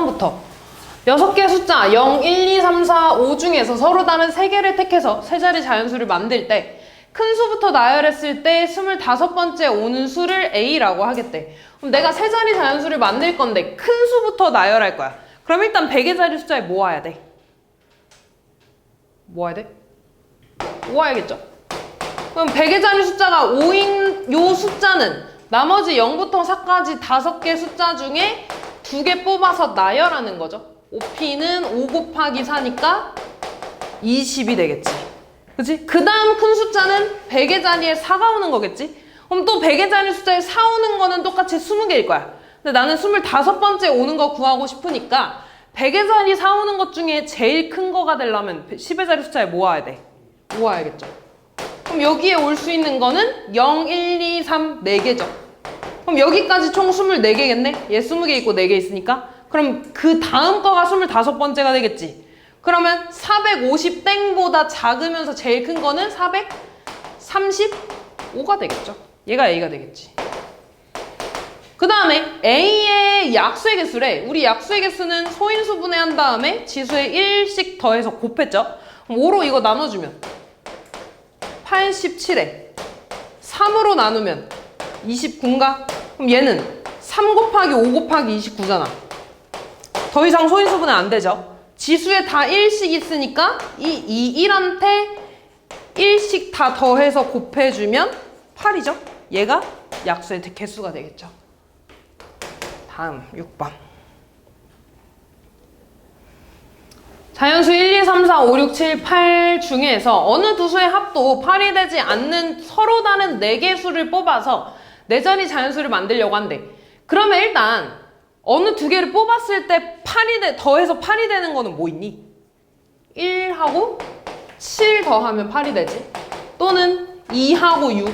다음부터 6개의 숫자 0, 1, 2, 3, 4, 5 중에서 서로 다른 3개를 택해서 세 자리 자연수를 만들 때 큰 수부터 나열했을 때 25번째 오는 수를 A라고 하겠대. 그럼 내가 세 자리 자연수를 만들 건데 큰 수부터 나열할 거야. 그럼 일단 100의 자리 숫자에 모아야 돼. 모아야 돼? 모아야겠죠? 그럼 100의 자리 숫자가 5인 요 숫자는 나머지 0부터 4까지 5개 숫자 중에 2개 뽑아서 나열하는 거죠. 5P는 5 곱하기 4니까 20이 되겠지. 그치? 그 다음 큰 숫자는 100의 자리에 4가 오는 거겠지? 그럼 또 100의 자리 숫자에 4 오는 거는 똑같이 20개일 거야. 근데 나는 25번째 오는 거 구하고 싶으니까 100의 자리 4 오는 것 중에 제일 큰 거가 되려면 10의 자리 숫자에 모아야 돼. 모아야겠죠. 그럼 여기에 올 수 있는 거는 0, 1, 2, 3, 4개죠. 그럼 여기까지 총 24개겠네? 얘 20개 있고 4개 있으니까. 그럼 그 다음 거가 25번째가 되겠지. 그러면 450땡보다 작으면서 제일 큰 거는 435가 되겠죠. 얘가 A가 되겠지. 그 다음에 A의 약수의 개수래. 우리 약수의 개수는 소인수 분해한 다음에 지수에 1씩 더해서 곱했죠. 그럼 5로 이거 나눠주면 87에 3으로 나누면 29인가? 그럼 얘는 3 곱하기 5 곱하기 29잖아. 더 이상 소인수 분해 안 되죠. 지수에 다 1씩 있으니까 이 1한테 1씩 다 더해서 곱해주면 8이죠. 얘가 약수의 개수가 되겠죠. 다음 6번. 자연수 1, 2, 3, 4, 5, 6, 7, 8 중에서 어느 두 수의 합도 8이 되지 않는 서로 다른 4개의 수를 뽑아서 4자리 자연수를 만들려고 한대. 그러면 일단 어느 2개를 뽑았을 때 더해서 8이 되는 거는 뭐 있니? 1하고 7 더하면 8이 되지. 또는 2하고 6,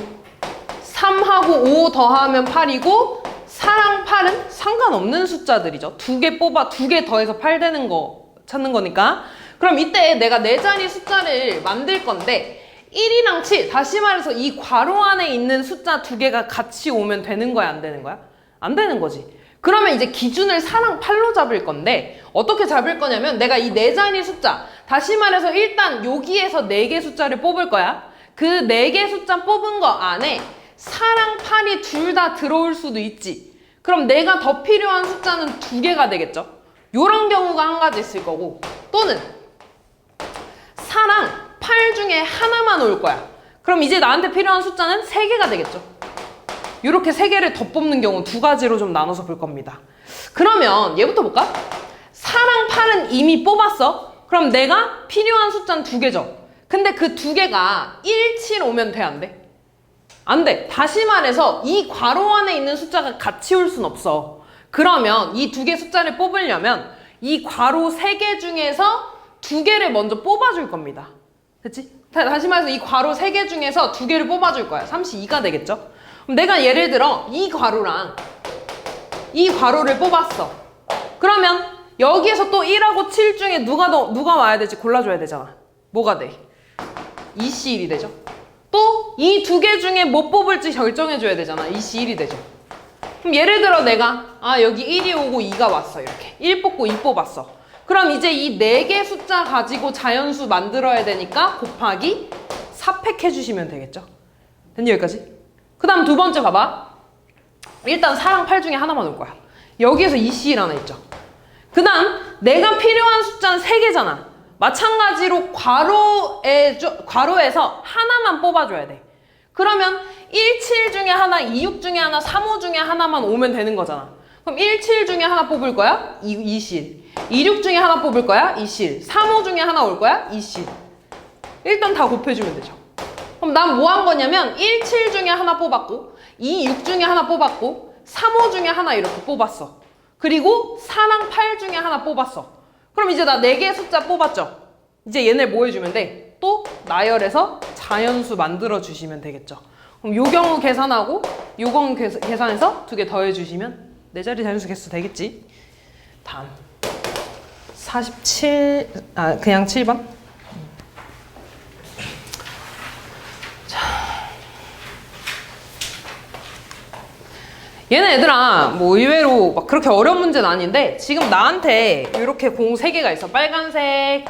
3하고 5 더하면 8이고 4랑 8은 상관없는 숫자들이죠. 2개 더해서 8 되는 거 찾는 거니까. 그럼 이때 내가 4자리 숫자를 만들 건데 1이랑 7, 다시 말해서 이 괄호 안에 있는 숫자 2개가 같이 오면 되는 거야, 안 되는 거야? 안 되는 거지. 그러면 이제 기준을 4랑 8로 잡을 건데 어떻게 잡을 거냐면 내가 이 4자리 숫자, 다시 말해서 일단 여기에서 4개 숫자를 뽑을 거야. 그 4개 숫자 뽑은 거 안에 4랑 8이 둘 다 들어올 수도 있지. 그럼 내가 더 필요한 숫자는 2개가 되겠죠. 요런 경우가 한 가지 있을 거고, 또는 4랑 8 중에 하나만 올 거야. 그럼 이제 나한테 필요한 숫자는 3개가 되겠죠. 이렇게 3개를 더 뽑는 경우 2가지로 좀 나눠서 볼 겁니다. 그러면 얘부터 볼까? 4랑 8은 이미 뽑았어. 그럼 내가 필요한 숫자는 2개죠. 근데 그 2개가 1, 7 오면 돼, 안 돼? 안 돼. 다시 말해서 이 괄호 안에 있는 숫자가 같이 올 순 없어. 그러면 이 2개 숫자를 뽑으려면 이 괄호 3개 중에서 2개를 먼저 뽑아줄 겁니다. 그치? 다시 말해서 이 괄호 3개 중에서 2개를 뽑아줄 거야. 32가 되겠죠? 그럼 내가 예를 들어 이 괄호랑 이 괄호를 뽑았어. 그러면 여기에서 또 1하고 7 중에 누가 와야 되지? 골라줘야 되잖아. 뭐가 돼? 2C1이 되죠. 또 이 2개 중에 뭐 뽑을지 결정해줘야 되잖아. 2C1이 되죠. 그럼 예를 들어 내가 여기 1이 오고 2가 왔어. 이렇게 1 뽑고 2 뽑았어. 그럼 이제 이 4개 숫자 가지고 자연수 만들어야 되니까 곱하기 4팩 해주시면 되겠죠. 됐니 여기까지? 그 다음 두 번째 봐봐. 일단 4랑 8 중에 하나만 올 거야. 여기에서 2C1 하나 있죠. 그 다음 내가 필요한 숫자는 3개잖아. 마찬가지로 괄호에서 하나만 뽑아줘야 돼. 그러면 1, 7 중에 하나, 2, 6 중에 하나, 3, 5 중에 하나만 오면 되는 거잖아. 그럼 1, 7 중에 하나 뽑을 거야? 2실. 2, 6 중에 하나 뽑을 거야? 2실. 3, 5 중에 하나 올 거야? 2실. 일단 다 곱해주면 되죠. 그럼 난 뭐 한 거냐면 1, 7 중에 하나 뽑았고 2, 6 중에 하나 뽑았고 3, 5 중에 하나 이렇게 뽑았어. 그리고 4랑 8 중에 하나 뽑았어. 그럼 이제 나 4개의 숫자 뽑았죠. 이제 얘네 뭐 해주면 돼? 또 나열해서 자연수 만들어 주시면 되겠죠. 그럼 요 경우 계산하고 요 경우 계산해서 2개 더해 주시면 4자리 자연수 개수 되겠지. 다음 47, 그냥 7번. 얘네 얘들아 뭐 의외로 막 그렇게 어려운 문제는 아닌데 지금 나한테 이렇게 공 3개가 있어. 빨간색,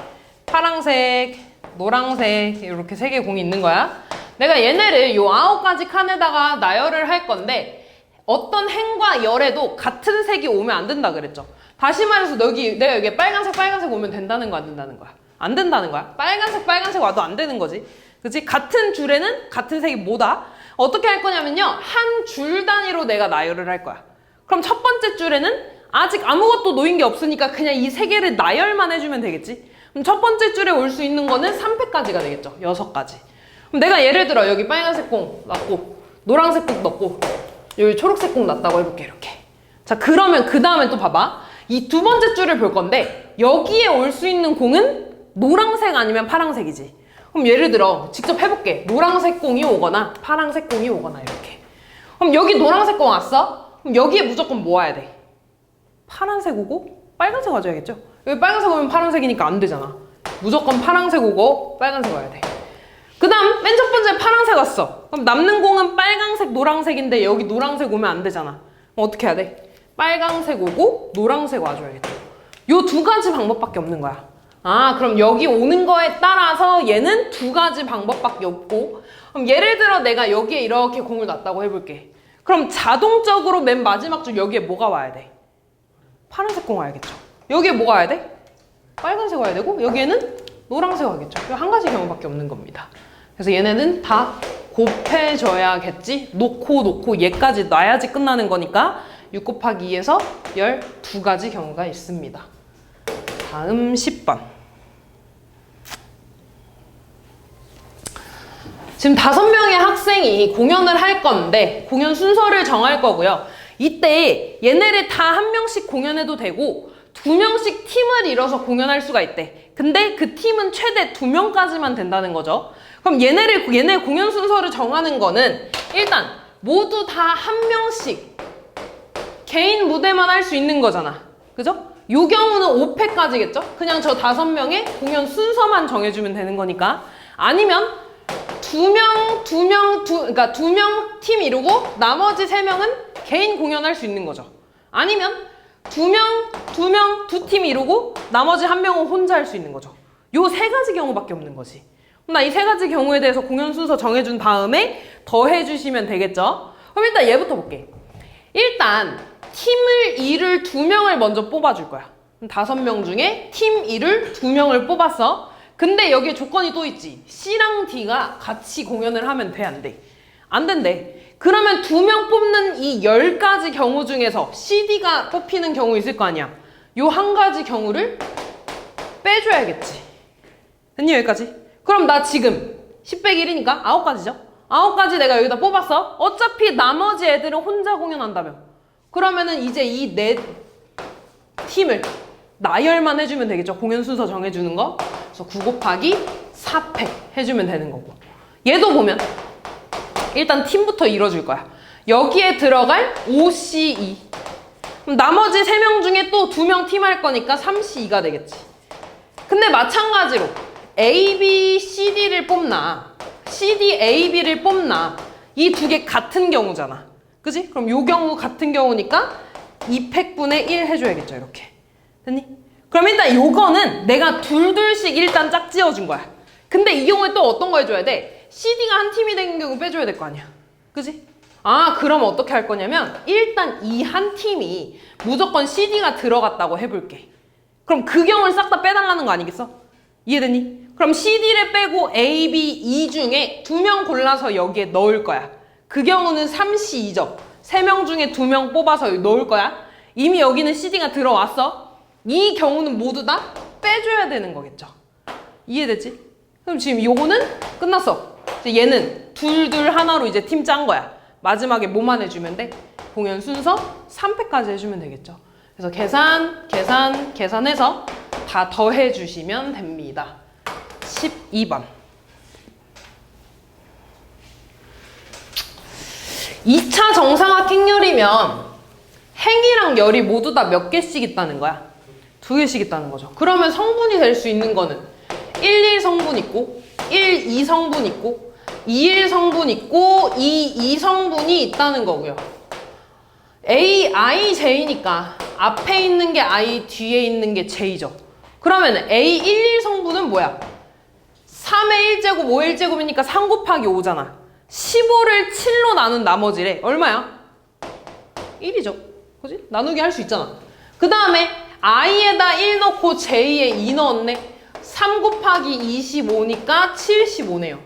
파랑색, 노랑색 이렇게 3개의 공이 있는 거야. 내가 얘네를 요 9가지 칸에다가 나열을 할 건데 어떤 행과 열에도 같은 색이 오면 안 된다 그랬죠. 다시 말해서 내가 여기에 빨간색 오면 된다는 거 안 된다는 거야? 안 된다는 거야. 빨간색 와도 안 되는 거지. 그치? 같은 줄에는 같은 색이 뭐다? 어떻게 할 거냐면요. 한 줄 단위로 내가 나열을 할 거야. 그럼 첫 번째 줄에는 아직 아무것도 놓인 게 없으니까 그냥 이 3개를 나열만 해주면 되겠지? 그럼 첫 번째 줄에 올 수 있는 거는 3팩까지가 되겠죠. 6가지. 그럼 내가 예를 들어 여기 빨간색 공 놨고 노란색 공 넣고 여기 초록색 공 놨다고 해볼게. 이렇게. 자, 그러면 그 다음에 또 봐봐. 이 두 번째 줄을 볼 건데 여기에 올 수 있는 공은 노란색 아니면 파란색이지. 그럼 예를 들어 직접 해볼게. 노란색 공이 오거나 파란색 공이 오거나 이렇게. 그럼 여기 노란색 공 왔어? 그럼 여기에 무조건 뭐 와야 돼? 파란색 오고 빨간색 와줘야겠죠? 여기 빨간색 오면 파란색이니까 안 되잖아. 무조건 파란색 오고 빨간색 와야 돼. 그 다음 맨 첫 번째 파란색 왔어. 그럼 남는 공은 빨간색, 노란색인데 여기 노란색 오면 안 되잖아. 그럼 어떻게 해야 돼? 빨간색 오고 노란색 와줘야겠죠. 요 2가지 방법밖에 없는 거야. 아, 그럼 여기 오는 거에 따라서 얘는 2가지 방법밖에 없고, 그럼 예를 들어 내가 여기에 이렇게 공을 놨다고 해볼게. 그럼 자동적으로 맨 마지막 줄 여기에 뭐가 와야 돼? 파란색 공 와야겠죠. 여기에 뭐가 와야 돼? 빨간색 와야 되고 여기에는 노란색 와야겠죠. 한 가지 경우밖에 없는 겁니다. 그래서 얘네는 다 곱해줘야겠지. 놓고 얘까지 놔야지 끝나는 거니까 6 곱하기 2에서 12가지 경우가 있습니다. 다음 10번. 지금 5명의 학생이 공연을 할 건데 공연 순서를 정할 거고요. 이때 얘네를 다 1명씩 공연해도 되고 2명씩 팀을 이뤄서 공연할 수가 있대. 근데 그 팀은 최대 2명까지만 된다는 거죠. 그럼 얘네 공연 순서를 정하는 거는 일단 모두 다 1명씩 개인 무대만 할 수 있는 거잖아. 그죠? 요 경우는 5패까지겠죠? 그냥 저 5명의 공연 순서만 정해주면 되는 거니까. 아니면 그러니까 2명 팀 이루고 나머지 3명은 개인 공연할 수 있는 거죠. 아니면 2명, 2팀 이루고 나머지 1명은 혼자 할 수 있는 거죠. 요 3가지 경우밖에 없는 거지. 그럼 나 이 3가지 경우에 대해서 공연 순서 정해준 다음에 더해주시면 되겠죠? 그럼 일단 얘부터 볼게. 일단 팀을 이룰 2명을 먼저 뽑아줄 거야. 그럼 5명 중에 팀 이룰 2명을 뽑았어. 근데 여기에 조건이 또 있지. C랑 D가 같이 공연을 하면 돼, 안 돼? 안 된대. 그러면 2명 뽑는 이 10가지 경우 중에서 CD가 뽑히는 경우 있을 거 아니야. 요 한 가지 경우를 빼줘야겠지. 됐니, 여기까지? 그럼 나 지금 10 빼기 1이니까 9가지죠? 9가지 내가 여기다 뽑았어. 어차피 나머지 애들은 혼자 공연한다며. 그러면은 이제 이 4팀을 나열만 해주면 되겠죠. 공연 순서 정해주는 거. 그래서 9 곱하기 4팩 해주면 되는 거고. 얘도 보면 일단 팀부터 이뤄줄 거야. 여기에 들어갈 OCE. 그럼 나머지 3명 중에 또 2명 팀 할 거니까 3C2가 되겠지. 근데 마찬가지로 A, B, CD를 뽑나 CD, A, B를 뽑나 이 2개 같은 경우잖아. 그지? 그럼 요 경우 같은 경우니까 2팩분의 1 해줘야겠죠. 이렇게. 됐니? 그럼 일단 요거는 내가 둘씩 일단 짝지어준 거야. 근데 이 경우에 또 어떤 거 해줘야 돼? CD가 한 팀이 된 경우 빼줘야 될 거 아니야. 그지? 아, 그럼 어떻게 할 거냐면 일단 이 한 팀이 무조건 CD가 들어갔다고 해볼게. 그럼 그 경우를 싹 다 빼달라는 거 아니겠어? 이해됐니? 그럼 CD를 빼고 A, B, E 중에 2명 골라서 여기에 넣을 거야. 그 경우는 3C2죠. 3명 중에 2명 뽑아서 넣을 거야. 이미 여기는 CD가 들어왔어. 이 경우는 모두 다 빼줘야 되는 거겠죠. 이해됐지? 그럼 지금 요거는 끝났어. 이제 얘는 둘 하나로 이제 팀 짠 거야. 마지막에 뭐만 해주면 돼? 공연 순서 3패까지 해주면 되겠죠. 그래서 계산해서 다 더해주시면 됩니다. 12번. 2차 정사각행열이면 행이랑 열이 모두 다 몇 개씩 있다는 거야? 2개씩 있다는 거죠. 그러면 성분이 될 수 있는 거는 1, 1성분 있고 1, 2성분 있고 2, 1성분 있고 2, 2성분이 있다는 거고요. I, J니까 앞에 있는 게 I, 뒤에 있는 게 J죠. 그러면 A11 성분은 뭐야? 3의 1제곱, 5의 1제곱이니까 3 곱하기 5잖아. 15를 7로 나눈 나머지래. 얼마야? 1이죠. 그지? 나누기 할 수 있잖아. 그 다음에 I에다 1 넣고 J에 2 넣었네. 3 곱하기 25니까 75네요.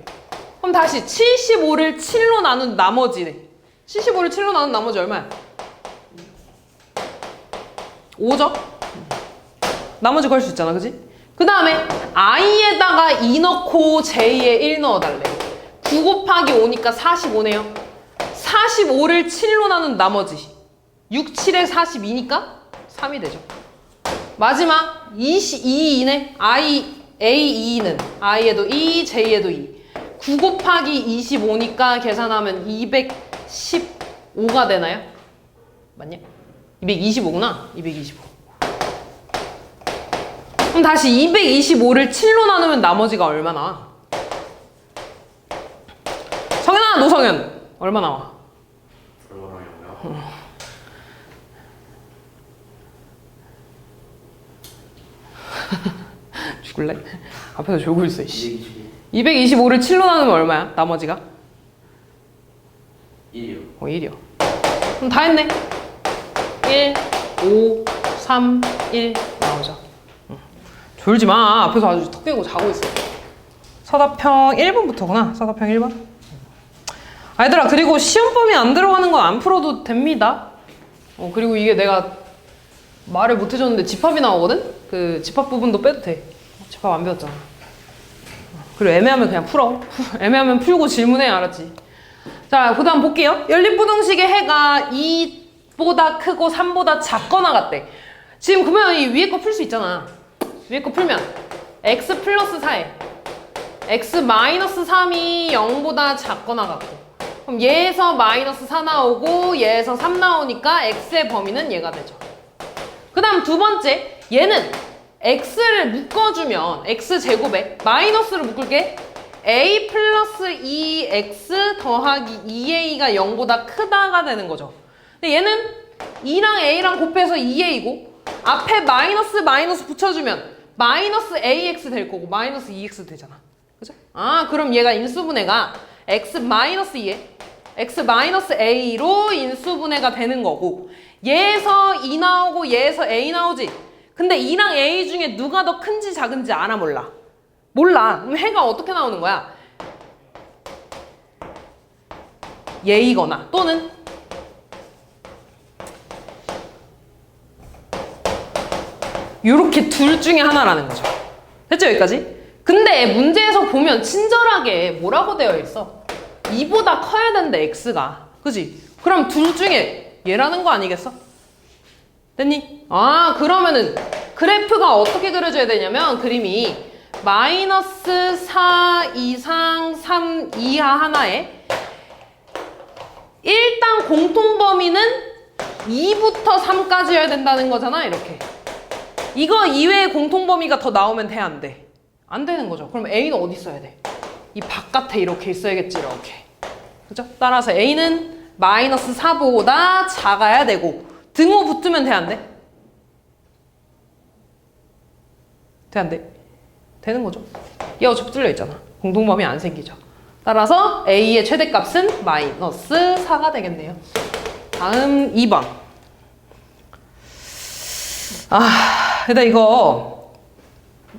그럼 다시 75를 7로 나눈 나머지래. 75를 7로 나눈 나머지 얼마야? 5죠? 나머지 구할 수 있잖아. 그지? 그 다음에 I에다가 2 넣고 J에 1 넣어달래. 9 곱하기 5니까 45네요. 45를 7로 나눈 나머지 6, 7에 42니까 3이 되죠. 마지막 22네. A2는 I에도 2, J에도 2. 9 곱하기 25니까 계산하면 215가 되나요? 맞냐? 225구나. 225. 그럼 다시 225를 7로 나누면 나머지가 얼마 나와? 성현아, 노성현 얼마 나와? 죽을래? 앞에서 졸고 있어. 225를 7로 나누면 얼마야? 나머지가? 1이요. 1이요. 그럼 다 했네. 1, 5, 3, 1 나오죠. 졸지 마. 앞에서 아주 턱 깨고 자고 있어. 서답형 1번부터구나. 서답형 1번. 얘들아, 그리고 시험 범위 안 들어가는 건 안 풀어도 됩니다. 그리고 이게 내가 말을 못 해줬는데 집합이 나오거든? 그 집합 부분도 빼도 돼. 집합 안 배웠잖아. 그리고 애매하면 그냥 풀어. 애매하면 풀고 질문해. 알았지? 자, 그 다음 볼게요. 연립부등식의 해가 2보다 크고 3보다 작거나 같대. 지금 그러면 이 위에 거 풀 수 있잖아. 위에 거 풀면 x 플러스 4에 x 마이너스 3이 0보다 작거나 같고, 그럼 얘에서 마이너스 4 나오고 얘에서 3 나오니까 x의 범위는 얘가 되죠. 그 다음 두 번째, 얘는 x를 묶어주면 x제곱에 마이너스를 묶을게. a 플러스 2x 더하기 2a가 0보다 크다가 되는 거죠. 근데 얘는 2랑 a랑 곱해서 2a고 앞에 마이너스 붙여주면 마이너스 ax 될 거고 마이너스 2x 되잖아. 그죠? 그럼 얘가 인수분해가 x 마이너스 2에 x 마이너스 a로 인수분해가 되는 거고, 얘에서 2 나오고 얘에서 a 나오지. 근데 2랑 a 중에 누가 더 큰지 작은지 알아, 몰라? 몰라. 그럼 해가 어떻게 나오는 거야? 얘이거나 또는 요렇게 둘 중에 하나라는 거죠. 됐죠, 여기까지? 근데 문제에서 보면 친절하게 뭐라고 되어 있어? 2보다 커야 된대, x가. 그지? 그럼 둘 중에 얘라는 거 아니겠어? 됐니? 그러면은 그래프가 어떻게 그려져야 되냐면, 그림이 마이너스 4 이상 3 이하 하나에 일단 공통범위는 2부터 3까지여야 된다는 거잖아, 이렇게. 이거 이외에 공통범위가 더 나오면 돼, 안 돼? 안 되는 거죠. 그럼 A는 어디 있어야 돼? 이 바깥에 이렇게 있어야겠지, 이렇게. 그죠? 따라서 A는 마이너스 4보다 작아야 되고, 등호 붙으면 돼, 안 돼? 돼, 안 돼? 되는 거죠. 얘 어차피 뚫려 있잖아. 공통범위 안 생기죠. 따라서 A의 최대값은 마이너스 4가 되겠네요. 다음 2번. 일단 이거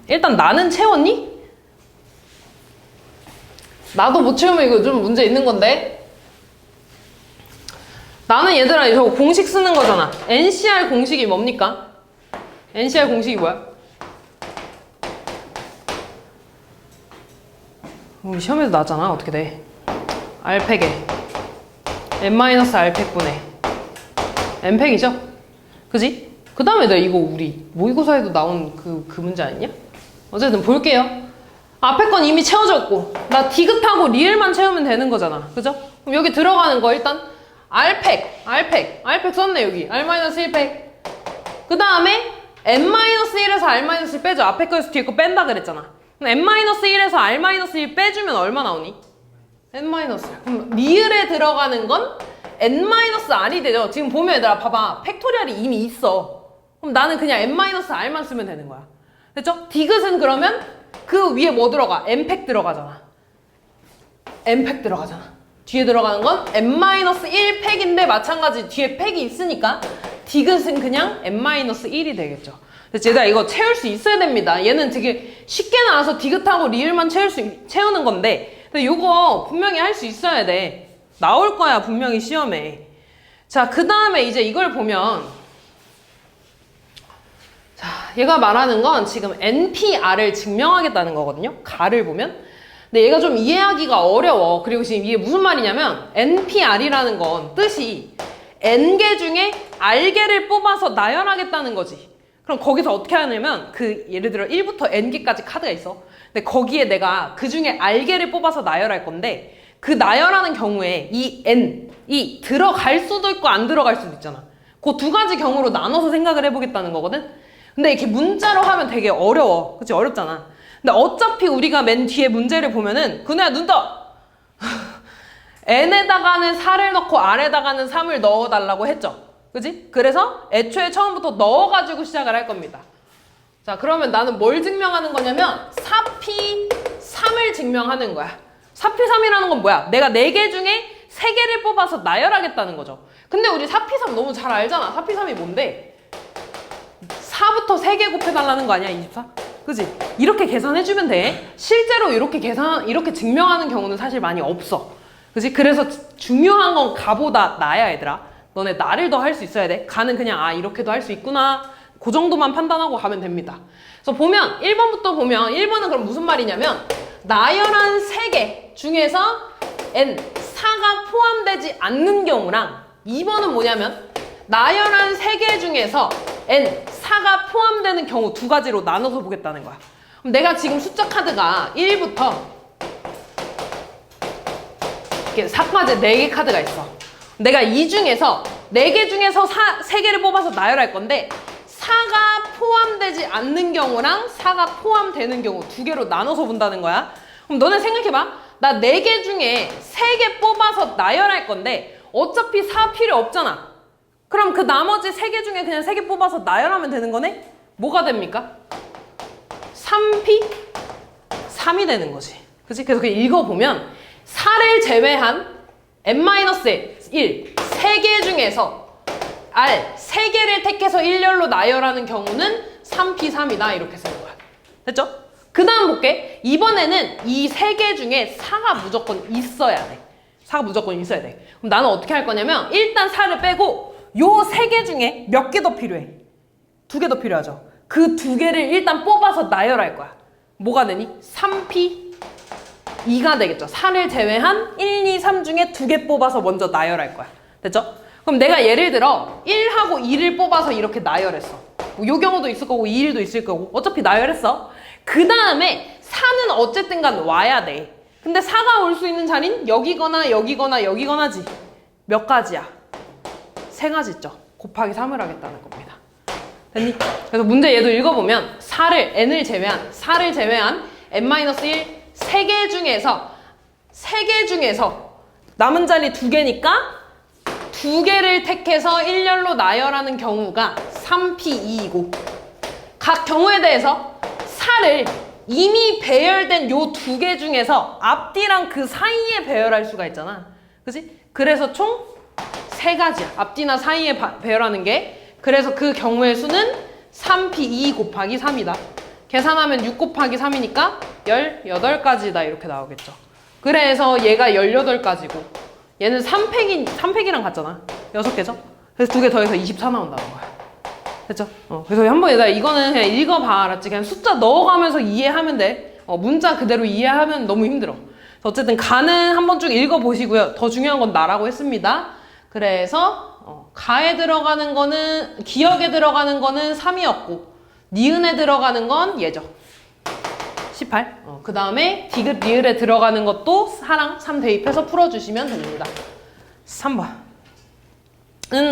일단 나는 채웠니? 나도 못 채우면 이거 좀 문제 있는 건데. 나는 얘들아 저거 공식 쓰는 거잖아. NCR 공식이 뭡니까? NCR 공식이 뭐야? 시험에도 나왔잖아. 어떻게 돼? R팩에 n-R팩분의 n팩이죠? 그지? 그 다음에 내가 이거 우리 모의고사에도 나온 그 문제 아니냐? 어쨌든 볼게요. 앞에 건 이미 채워졌고, 나 디귿하고 리을만 채우면 되는 거잖아. 그죠? 그럼 여기 들어가는 거 일단 R팩 썼네. 여기 R-1팩. 그 다음에 n-1에서 R-1 빼줘. 앞에 거에서 뒤에 거 뺀다 그랬잖아. 그럼 n-1에서 R-1 빼주면 얼마 나오니? n-1. 그럼 리을에 들어가는 건 n-r이 되죠. 지금 보면 얘들아 봐봐. 팩토리얼이 이미 있어. 그럼 나는 그냥 n-r만 쓰면 되는 거야. 됐죠? 디귿은 그러면 그 위에 뭐 들어가? n팩 들어가잖아. n팩 들어가잖아. 뒤에 들어가는 건 n-1팩인데 마찬가지 뒤에 팩이 있으니까 디귿은 그냥 n-1이 되겠죠. 그래서 얘들아 이거 채울 수 있어야 됩니다. 얘는 되게 쉽게 나와서 디귿하고 리을만 채우는 건데 근데 이거 분명히 할 수 있어야 돼. 나올 거야 분명히 시험에. 자, 그 다음에 이제 이걸 보면 자, 얘가 말하는 건 지금 NPR을 증명하겠다는 거거든요. 가를 보면. 근데 얘가 좀 이해하기가 어려워. 그리고 지금 이게 무슨 말이냐면 NPR이라는 건 뜻이 N개 중에 R개를 뽑아서 나열하겠다는 거지. 그럼 거기서 어떻게 하냐면 그 예를 들어 1부터 N개까지 카드가 있어. 근데 거기에 내가 그 중에 R개를 뽑아서 나열할 건데 그 나열하는 경우에 이 N이 들어갈 수도 있고 안 들어갈 수도 있잖아. 그 두 가지 경우로 나눠서 생각을 해보겠다는 거거든. 근데 이렇게 문자로 하면 되게 어려워. 그치? 어렵잖아. 근데 어차피 우리가 맨 뒤에 문제를 보면은 그냥 눈 떠! N에다가는 4를 넣고 R에다가는 3을 넣어달라고 했죠. 그치? 그래서 애초에 처음부터 넣어가지고 시작을 할 겁니다. 자, 그러면 나는 뭘 증명하는 거냐면 4P3을 증명하는 거야. 4P3이라는 건 뭐야? 내가 4개 중에 3개를 뽑아서 나열하겠다는 거죠. 근데 우리 4P3 너무 잘 알잖아. 4P3이 뭔데? 4부터 3개 곱해달라는 거 아니야? 24? 그치? 이렇게 계산해주면 돼. 실제로 이렇게 증명하는 경우는 사실 많이 없어. 그치? 그래서 중요한 건 가보다 나야, 얘들아. 너네 나를 더 할 수 있어야 돼. 가는 그냥 이렇게도 할 수 있구나. 그 정도만 판단하고 가면 됩니다. 그래서 보면 1번부터 보면 1번은 그럼 무슨 말이냐면 나열한 3개 중에서 N, 4가 포함되지 않는 경우랑 2번은 뭐냐면 나열한 3개 중에서 N, 4가 포함되는 경우 두 가지로 나눠서 보겠다는 거야. 그럼 내가 지금 숫자 카드가 1부터 이렇게 4까지 4개 카드가 있어. 내가 이 중에서 4개 중에서 3개를 뽑아서 나열할 건데 4가 포함되지 않는 경우랑 4가 포함되는 경우 두 개로 나눠서 본다는 거야. 그럼 너네 생각해봐. 나 4개 중에 3개 뽑아서 나열할 건데 어차피 4 필요 없잖아. 그럼 그 나머지 3개 중에 그냥 3개 뽑아서 나열하면 되는 거네? 뭐가 됩니까? 3P? 3이 되는 거지. 그치? 그래서 읽어보면 4를 제외한 N-1, 3개 중에서 R, 3개를 택해서 일렬로 나열하는 경우는 3P3이다. 이렇게 쓰는 거야. 됐죠? 그 다음 볼게. 이번에는 이 3개 중에 4가 무조건 있어야 돼. 4가 무조건 있어야 돼. 그럼 나는 어떻게 할 거냐면 일단 4를 빼고 요 3개 중에 몇 개 더 필요해? 2개 더 필요하죠. 그 2개를 일단 뽑아서 나열할 거야. 뭐가 되니? 3P2가 되겠죠. 4를 제외한 1, 2, 3 중에 2개 뽑아서 먼저 나열할 거야. 됐죠? 그럼 내가 예를 들어 1하고 2를 뽑아서 이렇게 나열했어. 요 경우도 있을 거고 2일도 있을 거고 어차피 나열했어. 그 다음에 4는 어쨌든 간 와야 돼. 근데 4가 올 수 있는 자리는 여기거나 여기거나 여기거나지. 몇 가지야? 3가지 있죠. 곱하기 3을 하겠다는 겁니다. 됐니? 그래서 문제 얘도 읽어보면 N을 제외한 N-1 3개 중에서 남은 자리 2개니까 2개를 택해서 일렬로 나열하는 경우가 3P2이고 각 경우에 대해서 4를 이미 배열된 요 2개 중에서 앞뒤랑 그 사이에 배열할 수가 있잖아. 그치? 그래서 총 3가지야. 앞뒤나 사이에 배열하는 게. 그래서 그 경우의 수는 3P2 곱하기 3이다. 계산하면 6 곱하기 3이니까 18가지다. 이렇게 나오겠죠. 그래서 얘가 18가지고 얘는 3팩이랑 같잖아. 6개죠? 그래서 2개 더해서 24 나온다는 거야. 됐죠? 그래서 한번 얘들아 이거는 그냥 읽어봐. 알았지? 그냥 숫자 넣어가면서 이해하면 돼. 문자 그대로 이해하면 너무 힘들어. 어쨌든 가는 한번 쭉 읽어보시고요. 더 중요한 건 나라고 했습니다. 그래서 가에 들어가는 거는 기역에 들어가는 거는 3이었고 니은에 들어가는 건 얘죠. 18. 그 다음에 디귿 리을에 들어가는 것도 4랑 3 대입해서 풀어주시면 됩니다. 3번은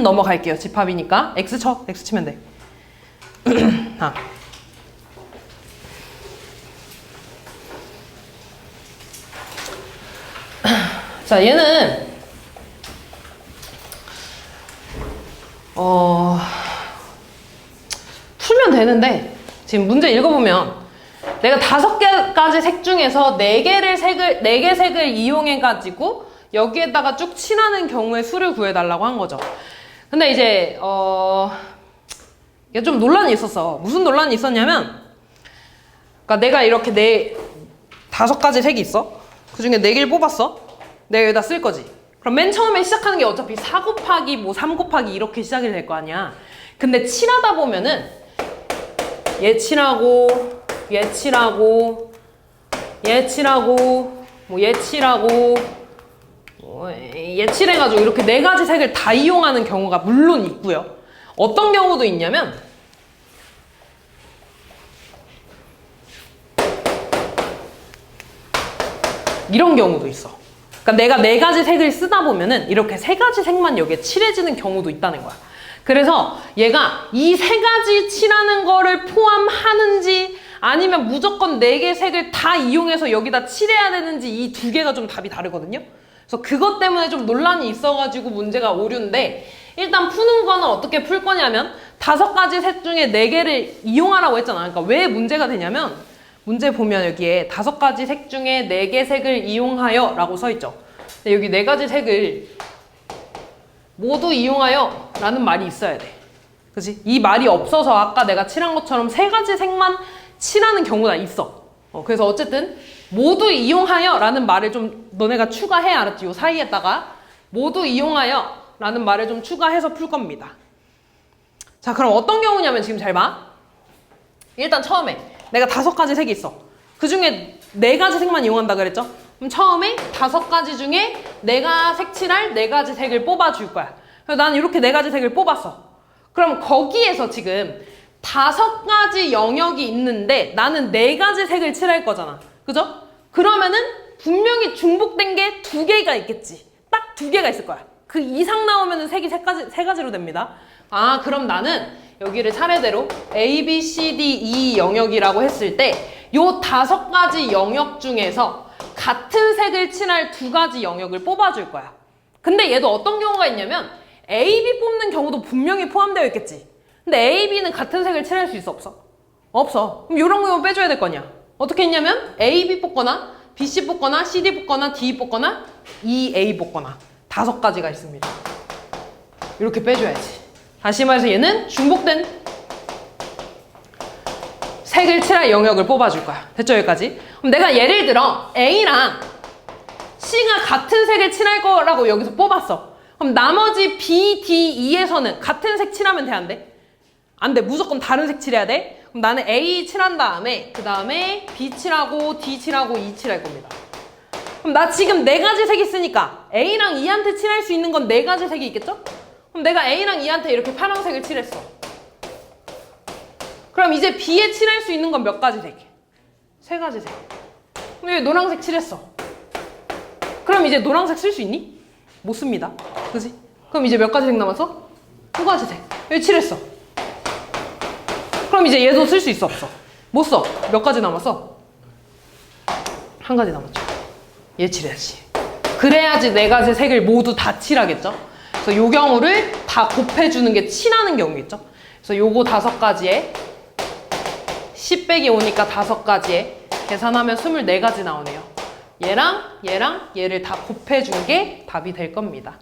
넘어갈게요. 집합이니까 X 쳐. X 치면 돼. 자, 얘는 풀면 되는데 지금 문제 읽어보면 내가 5개까지 색 중에서 4개 색을 이용해가지고 여기에다가 쭉 칠하는 경우의 수를 구해달라고 한 거죠. 근데 이제 이게 좀 논란이 있었어. 무슨 논란이 있었냐면, 그러니까 내가 이렇게 5가지 색이 있어. 그 중에 4개를 뽑았어. 내가 여기다 쓸 거지. 그럼 맨 처음에 시작하는 게 어차피 4 곱하기 뭐 3 곱하기 이렇게 시작이 될 거 아니야. 근데 칠하다 보면은 얘 칠하고 얘 칠하고 얘 칠하고 뭐 얘 칠하고 얘 칠해가지고 이렇게 4가지 색을 다 이용하는 경우가 물론 있고요. 어떤 경우도 있냐면 이런 경우도 있어. 그러니까 내가 4가지 색을 쓰다 보면은 이렇게 3가지 색만 여기에 칠해지는 경우도 있다는 거야. 그래서 얘가 이 3가지 칠하는 거를 포함하는지 아니면 무조건 4개 색을 다 이용해서 여기다 칠해야 되는지 이 2개가 좀 답이 다르거든요. 그래서 그것 때문에 좀 논란이 있어가지고 문제가 오류인데, 일단 푸는 거는 어떻게 풀 거냐면 5가지 색 중에 4개를 이용하라고 했잖아. 그러니까 왜 문제가 되냐면 문제 보면 여기에 5가지 색 중에 4개 색을 이용하여 라고 써있죠. 근데 여기 4가지 색을 모두 이용하여 라는 말이 있어야 돼. 그치? 이 말이 없어서 아까 내가 칠한 것처럼 3가지 색만 칠하는 경우가 있어. 그래서 어쨌든 모두 이용하여 라는 말을 좀 너네가 추가해, 알았지? 요 사이에다가 모두 이용하여 라는 말을 좀 추가해서 풀 겁니다. 자, 그럼 어떤 경우냐면 지금 잘 봐. 일단 처음에 내가 5가지 색이 있어. 그 중에 4가지 색만 이용한다 그랬죠? 그럼 처음에 5가지 중에 내가 색칠할 4가지 색을 뽑아줄 거야. 그래서 나는 이렇게 4가지 색을 뽑았어. 그럼 거기에서 지금 5가지 영역이 있는데 나는 4가지 색을 칠할 거잖아. 그죠? 그러면은 분명히 중복된 게 2개가 있겠지. 딱 2개가 있을 거야. 그 이상 나오면은 색이 3가지로 됩니다. 아, 그럼 나는 여기를 차례대로 A, B, C, D, E 영역이라고 했을 때 요 5가지 영역 중에서 같은 색을 칠할 2가지 영역을 뽑아줄 거야. 근데 얘도 어떤 경우가 있냐면 A, B 뽑는 경우도 분명히 포함되어 있겠지. 근데 A, B는 같은 색을 칠할 수 있어, 없어? 없어. 그럼 이런 거 빼줘야 될 거냐? 어떻게 했냐면 A, B 뽑거나 B, C 뽑거나 C, D 뽑거나 D 뽑거나 E, A 뽑거나 5가지가 있습니다. 이렇게 빼줘야지. 다시 말해서 얘는 중복된 색을 칠할 영역을 뽑아줄 거야. 됐죠, 여기까지? 그럼 내가 예를 들어 A랑 C가 같은 색을 칠할 거라고 여기서 뽑았어. 그럼 나머지 B, D, E에서는 같은 색 칠하면 돼, 안 돼? 안 돼. 무조건 다른 색 칠해야 돼. 그럼 나는 A 칠한 다음에 그 다음에 B 칠하고 D 칠하고 E 칠할 겁니다. 그럼 나 지금 4가지 색이 있으니까 A랑 E한테 칠할 수 있는 건 4가지 색이 있겠죠? 그럼 내가 A랑 E한테 이렇게 파란색을 칠했어. 그럼 이제 B에 칠할 수 있는 건 몇 가지 색? 3가지 색. 그럼 여기 노란색 칠했어. 그럼 이제 노란색 쓸 수 있니? 못 씁니다. 그지? 그럼 이제 몇 가지 색 남았어? 2가지 색. 여기 칠했어. 그럼 이제 얘도 쓸 수 있어, 없어? 못 써. 몇 가지 남았어? 1가지 남았죠. 얘 칠해야지. 그래야지 4가지 색을 모두 다 칠하겠죠? 그래서 요 경우를 다 곱해주는 게 칠하는 경우겠죠? 그래서 요거 5가지에 10 빼기 오니까 5가지에 계산하면 24가지 나오네요. 얘랑 얘랑 얘를 다 곱해준 게 답이 될 겁니다.